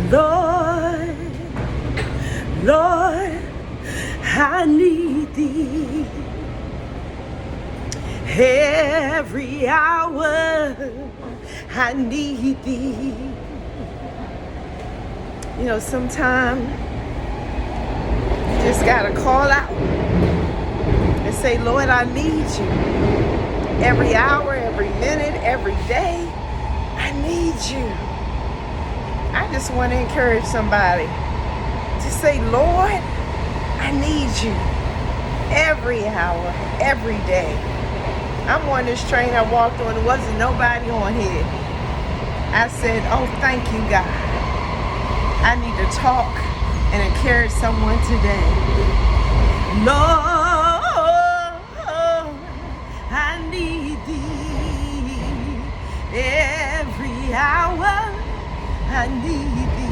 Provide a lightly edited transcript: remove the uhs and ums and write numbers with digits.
Lord, Lord, I need thee every hour. I need thee. You know, sometimes you just gotta call out and say, Lord, I need you. Every hour, every minute, every day, I need you. I just want to encourage somebody to say, Lord, I need you every hour, every day. I'm on this train I walked on, there wasn't nobody on here. I said, oh, thank you, God. I need to talk and encourage someone today. Lord, I need thee every hour. I need thee.